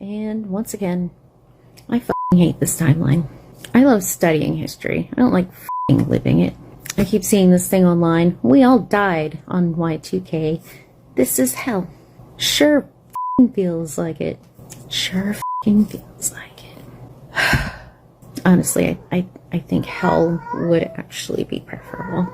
And once again, I fucking hate this timeline. I love studying history. I don't like fucking living it. I keep seeing this thing online. We all died on Y2K. This is hell. Sure fucking feels like it. Sure fucking feels like it. Honestly, I think hell would actually be preferable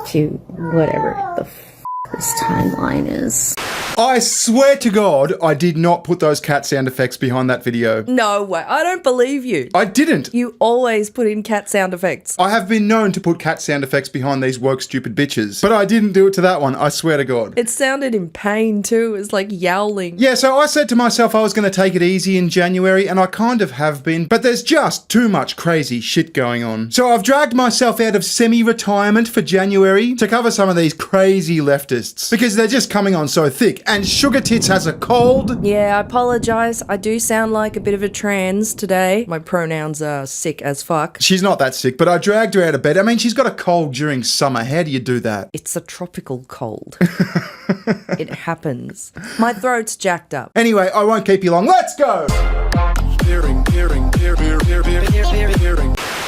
to whatever the f this timeline is. I swear to God, I did not put those cat sound effects behind that video. No way. I don't believe you. I didn't. You always put in cat sound effects. I have been known to put cat sound effects behind these woke stupid bitches, but I didn't do it to that one, I swear to God. It sounded in pain too. It was like yowling. Yeah, so I said to myself I was going to take it easy in January, and I kind of have been, but there's just too much crazy shit going on. So I've dragged myself out of semi-retirement for January to cover some of these crazy leftists, because they're just coming on so thick. And SugarTits has a cold. Yeah, I apologise. I do sound like a bit of a trans today. My pronouns are sick as fuck. She's not that sick, but I dragged her out of bed. I mean, she's got a cold during summer. How do you do that? It's a tropical cold. It happens. My throat's jacked up. Anyway, I won't keep you long. Let's go!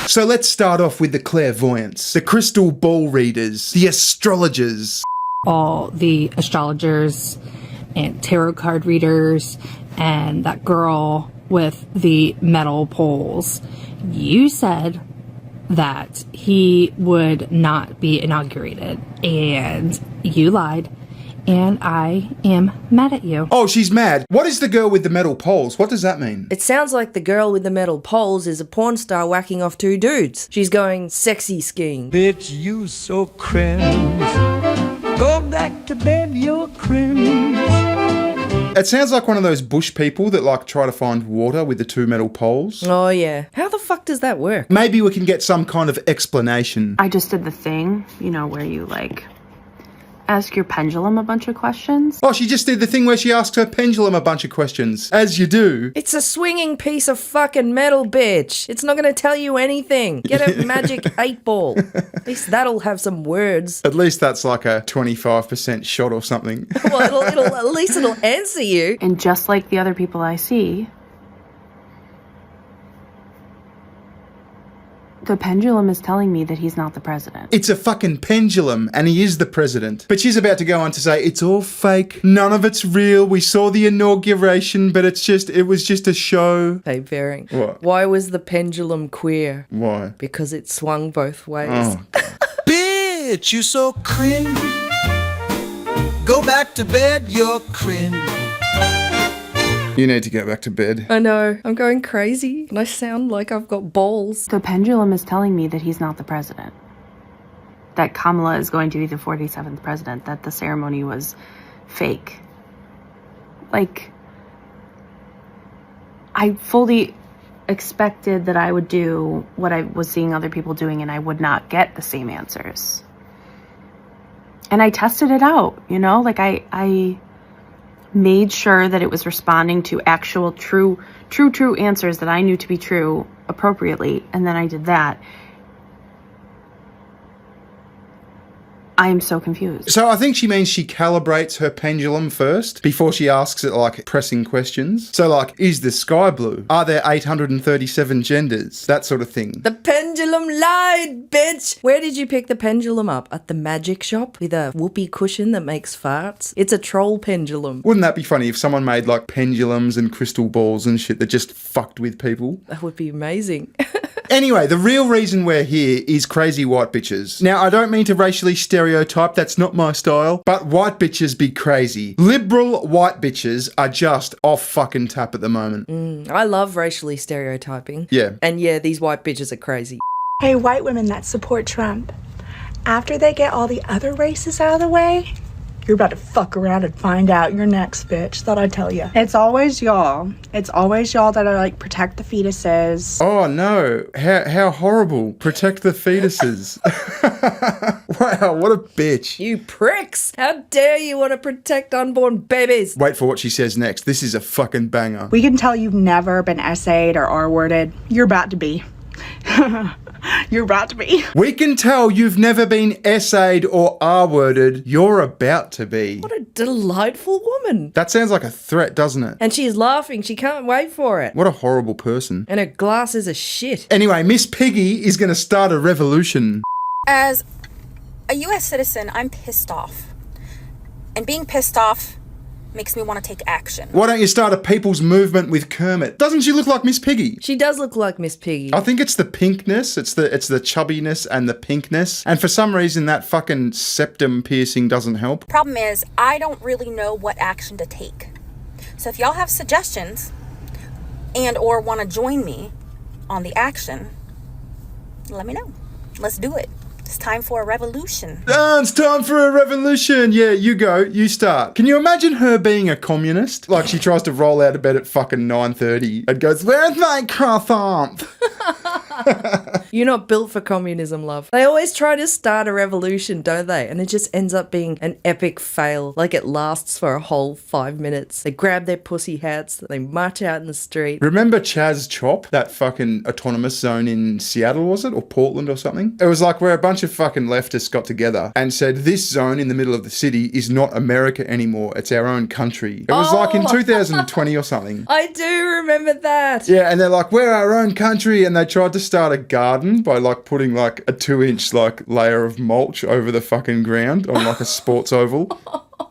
So let's start off with the clairvoyance, the crystal ball readers, the astrologers. All the astrologers and tarot card readers and that girl with the metal poles. You said that he would not be inaugurated, and you lied, and I am mad at you. Oh, she's mad. What is the girl with the metal poles? What does that mean? It sounds like the girl with the metal poles is a porn star whacking off two dudes. She's going sexy skiing. Bitch, you so cringe. Go back to bed, you're cringe. It sounds like one of those bush people that like try to find water with the two metal poles. Oh yeah. How the fuck does that work? Maybe we can get some kind of explanation. I just did the thing, you know, where you like ask your pendulum a bunch of questions. Oh, she just did the thing where she asked her pendulum a bunch of questions. As you do. It's a swinging piece of fucking metal, bitch. It's not gonna tell you anything. Get a magic 8-ball. At least that'll have some words. At least that's like a 25% shot or something. Well, at least it'll answer you. And just like the other people I see, the pendulum is telling me that he's not the president. It's a fucking pendulum, and he is the president. But she's about to go on to say, it's all fake, none of it's real, we saw the inauguration, but it was just a show. Hey, Bearing. What? Why was the pendulum queer? Why? Because it swung both ways. Oh. Bitch, you so cringe. Go back to bed, you're cringe. You need to go back to bed. I know. I'm going crazy, and I sound like I've got balls. The pendulum is telling me that he's not the president. That Kamala is going to be the 47th president. That the ceremony was fake. Like, I fully expected that I would do what I was seeing other people doing, and I would not get the same answers. And I tested it out, you know? Like, I made sure that it was responding to actual true answers that I knew to be true appropriately, and then I did that. I am so confused. So I think she means she calibrates her pendulum first before she asks it like pressing questions. So like, is the sky blue? Are there 837 genders? That sort of thing. The pendulum lied, bitch! Where did you pick the pendulum up? At the magic shop with a whoopee cushion that makes farts? It's a troll pendulum. Wouldn't that be funny if someone made like pendulums and crystal balls and shit that just fucked with people? That would be amazing. Anyway, the real reason we're here is crazy white bitches. Now, I don't mean to racially stereotype, that's not my style, but white bitches be crazy. Liberal white bitches are just off fucking tap at the moment. I love racially stereotyping. Yeah. And yeah, these white bitches are crazy. Hey, white women that support Trump, after they get all the other races out of the way, you're about to fuck around and find out. You're next, bitch. Thought I'd tell you. It's always y'all. It's always y'all that are like, protect the fetuses. Oh no, how horrible. Protect the fetuses. Wow, what a bitch. You pricks! How dare you want to protect unborn babies? Wait for what she says next. This is a fucking banger. We can tell you've never been essayed or R-worded. You're about to be. You're about to be. We can tell you've never been essayed or R-worded. You're about to be. What a delightful woman. That sounds like a threat, doesn't it? And she's laughing. She can't wait for it. What a horrible person. And her glasses are shit. Anyway, Miss Piggy is going to start a revolution. As a U.S. citizen, I'm pissed off. And being pissed off makes me want to take action. Why don't you start a people's movement with Kermit? Doesn't she look like Miss Piggy? She does look like Miss Piggy. I think it's the pinkness, it's the chubbiness and the pinkness. And for some reason that fucking septum piercing doesn't help. Problem is, I don't really know what action to take. So if y'all have suggestions and or want to join me on the action, let me know. Let's do it. It's time for a revolution. It's time for a revolution. Yeah, you go. You start. Can you imagine her being a communist? Like she tries to roll out of bed at fucking 9:30 and goes, "Where's my croissant?" You're not built for communism, love. They always try to start a revolution, don't they? And it just ends up being an epic fail. Like it lasts for a whole 5 minutes. They grab their pussy hats, they march out in the street. Remember Chaz Chop, that fucking autonomous zone in Seattle, was it? Or Portland or something? It was like where a bunch of fucking leftists got together and said, this zone in the middle of the city is not America anymore. It's our own country. It was like in 2020 or something. I do remember that. Yeah, and they're like, we're our own country. And they tried to start a garden by like putting like a 2-inch like layer of mulch over the fucking ground on like a sports oval.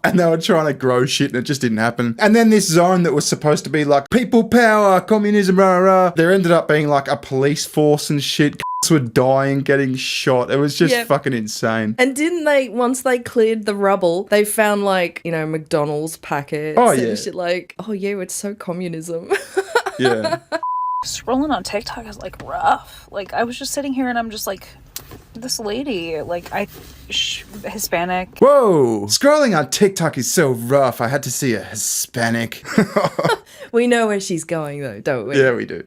And they were trying to grow shit and it just didn't happen. And then this zone that was supposed to be like people power, communism, rah, rah, there ended up being like a police force and shit. Were dying, getting shot. It was just fucking insane. And didn't they, once they cleared the rubble, they found like, you know, McDonald's packets and shit like, oh yeah, it's so communism. Yeah. Scrolling on TikTok is like rough. Like I was just sitting here and I'm just like, this lady, like Hispanic. Whoa! Scrolling on TikTok is so rough. I had to see a Hispanic. We know where she's going though, don't we? Yeah, we do.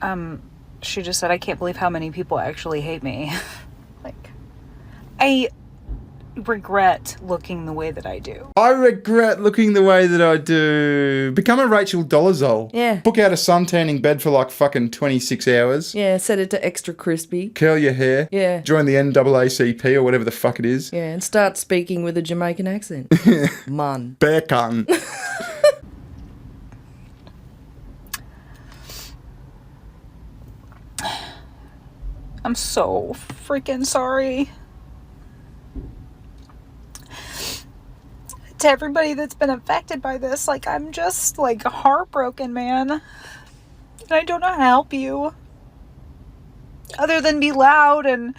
She just said, I can't believe how many people actually hate me. Like, I regret looking the way that I do. I regret looking the way that I do. Become a Rachel Dolezal. Yeah. Book out a suntanning bed for like fucking 26 hours. Yeah, set it to extra crispy. Curl your hair. Yeah. Join the NAACP or whatever the fuck it is. Yeah, and start speaking with a Jamaican accent. Man. Bear cunt. I'm so freaking sorry. To everybody that's been affected by this, like, I'm just, like, heartbroken, man. And I don't know how to help you. Other than be loud and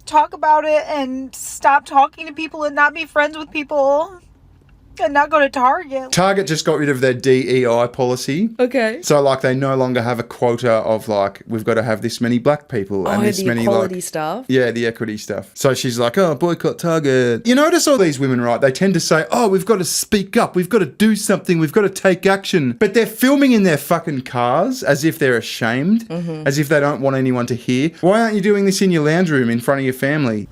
talk about it and stop talking to people and not be friends with people. And not go to Target. Target just got rid of their DEI policy. Okay. So, like, they no longer have a quota of, like, we've got to have this many black people and this the many, equality like... stuff? Yeah, the equity stuff. So she's like, oh, boycott Target. You notice all these women, right? They tend to say, oh, we've got to speak up. We've got to do something. We've got to take action. But they're filming in their fucking cars as if they're ashamed, as if they don't want anyone to hear. Why aren't you doing this in your lounge room in front of your family?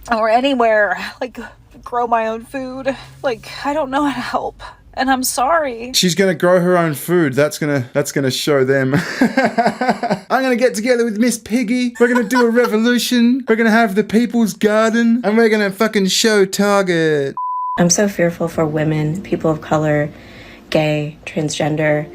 Or anywhere. Like... grow my own food. Like, I don't know how to help. And I'm sorry. She's gonna grow her own food. That's gonna show them. I'm gonna get together with Miss Piggy. We're gonna do a revolution. We're gonna have the People's Garden. And we're gonna fucking show Target. I'm so fearful for women, people of color, gay, transgender.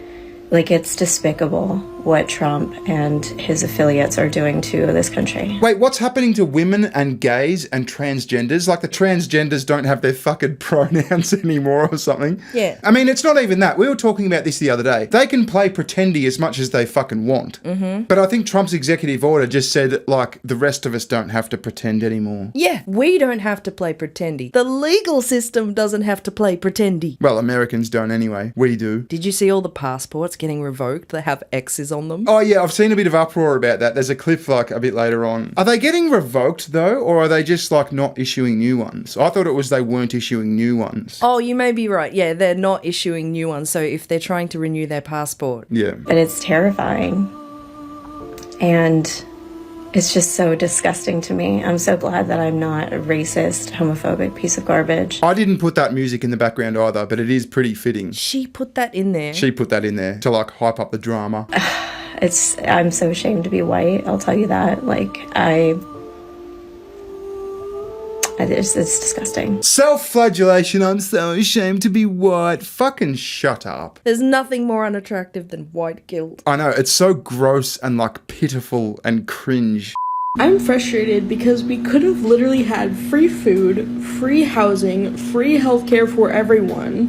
Like, it's despicable what Trump and his affiliates are doing to this country. Wait, what's happening to women and gays and transgenders? Like, the transgenders don't have their fucking pronouns anymore or something? Yeah. I mean, it's not even that. We were talking about this the other day. They can play pretendy as much as they fucking want. Mm-hmm. But I think Trump's executive order just said, like, the rest of us don't have to pretend anymore. Yeah, we don't have to play pretendy. The legal system doesn't have to play pretendy. Well, Americans don't anyway. We do. Did you see all the passports getting revoked that have X's on them? Oh yeah, I've seen a bit of uproar about that. There's a clip like a bit later on. Are they getting revoked though, or are they just like not issuing new ones? I thought it was they weren't issuing new ones. Oh, you may be right. Yeah, they're not issuing new ones. So if they're trying to renew their passport. Yeah. But it's terrifying. And it's just so disgusting to me. I'm so glad that I'm not a racist, homophobic piece of garbage. I didn't put that music in the background either, but it is pretty fitting. She put that in there. She put that in there to like hype up the drama. I'm so ashamed to be white, I'll tell you that. Like, it's disgusting. Self-flagellation, I'm so ashamed to be white. Fucking shut up. There's nothing more unattractive than white guilt. I know, it's so gross and like pitiful and cringe. I'm frustrated because we could have literally had free food, free housing, free healthcare for everyone,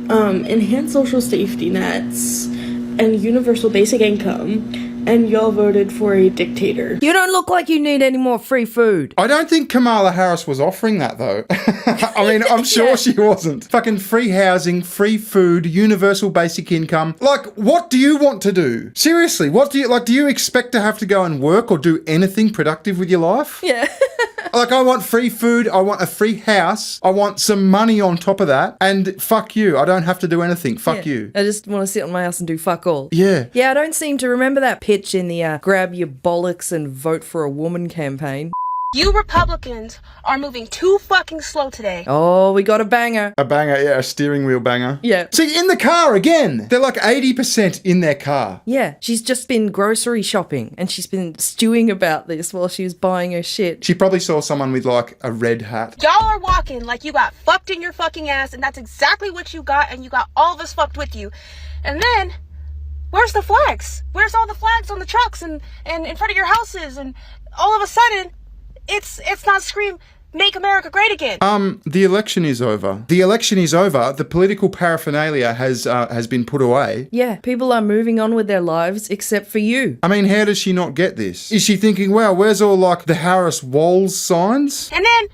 enhanced social safety nets, and universal basic income, and y'all voted for a dictator. You don't look like you need any more free food. I don't think Kamala Harris was offering that though. I mean, I'm sure she wasn't. Fucking free housing, free food, universal basic income. Like, what do you want to do? Seriously, what do you, like, do you expect to have to go and work or do anything productive with your life? Yeah. Like, I want free food, I want a free house, I want some money on top of that, and fuck you, I don't have to do anything, fuck you. I just want to sit on my ass and do fuck all. Yeah. Yeah, I don't seem to remember that pitch in the grab your bollocks and vote for a woman campaign. You Republicans are moving too fucking slow today. Oh, we got a banger. A banger, yeah, a steering wheel banger. Yeah. See, in the car again. They're like 80% in their car. Yeah, she's just been grocery shopping and she's been stewing about this while she was buying her shit. She probably saw someone with like a red hat. Y'all are walking like you got fucked in your fucking ass, and that's exactly what you got, and you got all of us fucked with you. And then, where's the flags? Where's all the flags on the trucks and in front of your houses? And all of a sudden, it's not scream, make America great again. The election is over. The election is over. The political paraphernalia has been put away. Yeah, people are moving on with their lives except for you. I mean, how does she not get this? Is she thinking, wow, where's all like the Harris Walls signs? And then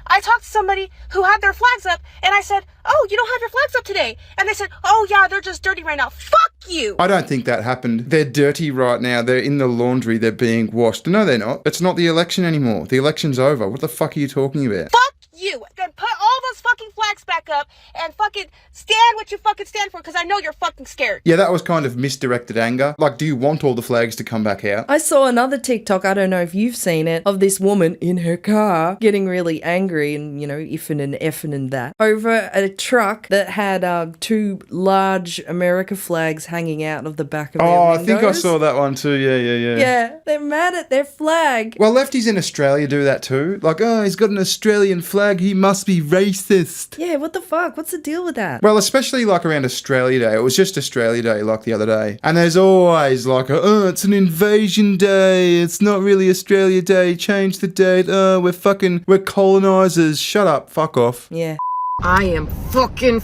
I talked to somebody who had their flags up, and I said, oh, you don't have your flags up today. And they said, oh yeah, they're just dirty right now. Fuck you. I don't think that happened. They're dirty right now. They're in the laundry. They're being washed. No, they're not. It's not the election anymore. The election's over. What the fuck are you talking about? Fuck you. Then put all those fucking flags back up and fucking stand what you fucking stand for, because I know you're fucking scared. Yeah, that was kind of misdirected anger. Like, do you want all the flags to come back out? I saw another TikTok, I don't know if you've seen it, of this woman in her car getting really angry and, you know, iffing and effing and that, over a truck that had two large America flags hanging out of the back of their windows. I think I saw that one too. Yeah. Yeah, they're mad at their flag. Well, lefties in Australia do that too. Like, oh, he's got an Australian flag, he must be racist. Yeah, what the fuck? What's the deal with that? Well, especially like around Australia Day. It was just Australia Day like the other day. And there's always like, oh, it's an invasion day. It's not really Australia Day. Change the date. Oh, we're colonizers. Shut up. Fuck off. Yeah. I am fucking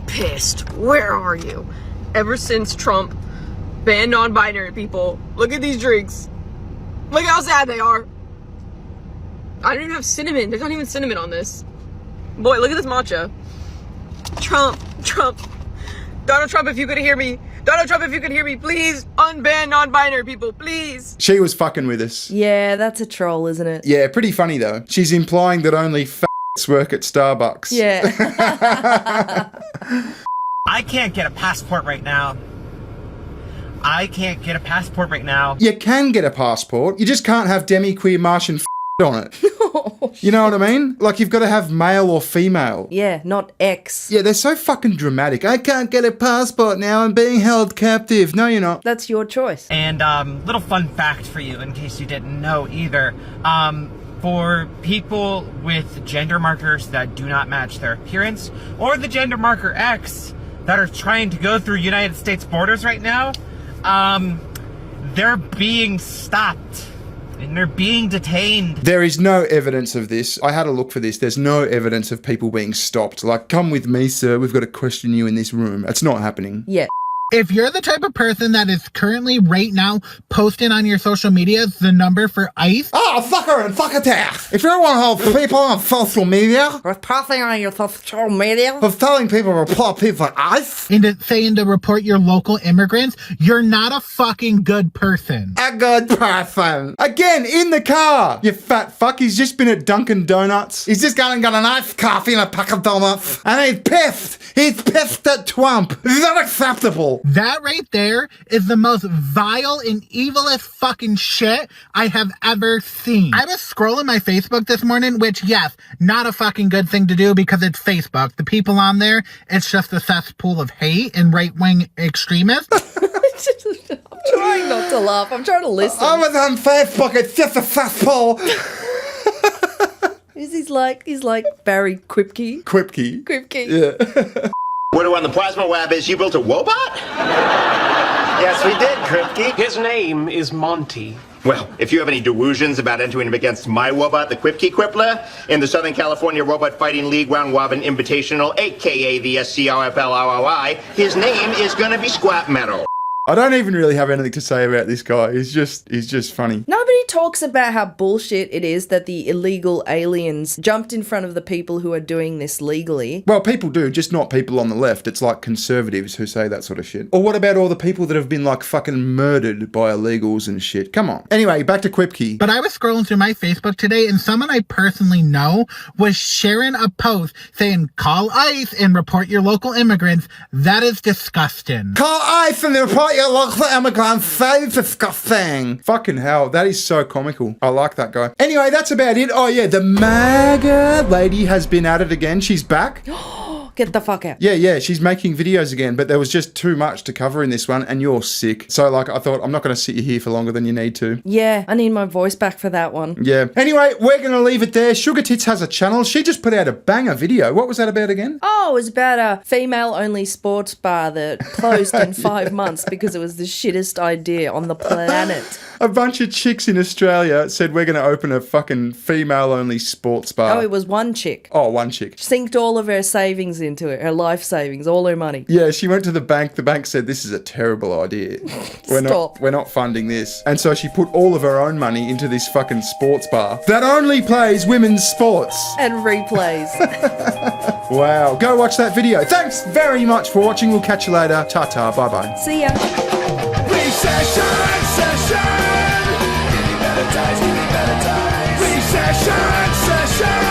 pissed. Where are you? Ever since Trump banned non-binary people, look at these drinks. Look how sad they are. I don't even have cinnamon. There's not even cinnamon on this. Boy, look at this matcha. Trump. Donald Trump, if you could hear me. Donald Trump, if you could hear me, please unban non-binary people, please. She was fucking with us. Yeah, that's a troll, isn't it? Yeah, pretty funny though. She's implying that only work at Starbucks. Yeah. I can't get a passport right now. You can get a passport. You just can't have demi-queer Martian on it. You know what I mean? Like, you've got to have male or female. Yeah, not X. Yeah, they're so fucking dramatic. I can't get a passport now. I'm being held captive. No, you're not. That's your choice. And little fun fact for you, in case you didn't know either. For people with gender markers that do not match their appearance, or the gender marker X that are trying to go through United States borders right now, they're being stopped. And they're being detained. There is no evidence of this. I had a look for this. There's no evidence of people being stopped. Like, come with me, sir. We've got to question you in this room. It's not happening. Yeah. If you're the type of person that is currently right now posting on your social media the number for ICE. Oh, fuck her and fuck attack. If you're one of those people on social media. Or posting on your social media. Of telling people to report people for ICE. And saying to report your local immigrants. You're not a fucking good person. A good person. Again, in the car. You fat fuck. He's just been at Dunkin' Donuts. He's just gone and got a nice coffee and a pack of donuts. And he's pissed. He's pissed at Trump. This is unacceptable. That right there is the most vile and evilest fucking shit I have ever seen. I was scrolling my Facebook this morning, which, yes, not a fucking good thing to do because it's Facebook. The people on there, it's just a cesspool of hate and right-wing extremists. trying not to laugh. I'm trying to listen. I was on Facebook. It's just a cesspool. He's like Barry Quipke. Quipke. Yeah. Word on the plasma lab is you built a robot? Yes, we did, Kripke. His name is Monty. Well, if you have any delusions about entering against my robot, the Quipke Quippler, in the Southern California Robot Fighting League Round Robin Invitational, aka the SCRFLRRI, his name is gonna be Squat Metal. I don't even really have anything to say about this guy. He's just funny. Nobody talks about how bullshit it is that the illegal aliens jumped in front of the people who are doing this legally. Well, people do, just not people on the left. It's like conservatives who say that sort of shit. Or what about all the people that have been like fucking murdered by illegals and shit? Come on. Anyway, back to Quipke. But I was scrolling through my Facebook today and someone I personally know was sharing a post saying, call ICE and report your local immigrants. That is disgusting. Call ICE and report your local immigrants. That is disgusting. Fucking hell, that is so comical. I like that guy. Anyway, that's about it. Oh yeah, the MAGA lady has been at it again. She's back. Get the fuck out. Yeah, she's making videos again, but there was just too much to cover in this one, and you're sick. So, like, I thought, I'm not going to sit you here for longer than you need to. Yeah, I need my voice back for that one. Yeah. Anyway, we're going to leave it there. SugarTits has a channel. She just put out a banger video. What was that about again? Oh, it was about a female-only sports bar that closed in 5 months because it was the shittest idea on the planet. A bunch of chicks in Australia said we're going to open a fucking female-only sports bar. Oh, it was one chick. Oh, one chick. Synced all of her savings into it, her life savings, all her money. Yeah, she went to the bank. The bank said, this is a terrible idea. We're not funding this. And so she put all of her own money into this fucking sports bar that only plays women's sports. And replays. Wow. Go watch that video. Thanks very much for watching. We'll catch you later. Ta-ta. Bye-bye. See ya. Recession, session. Give me better times, give me better times. Recession, session.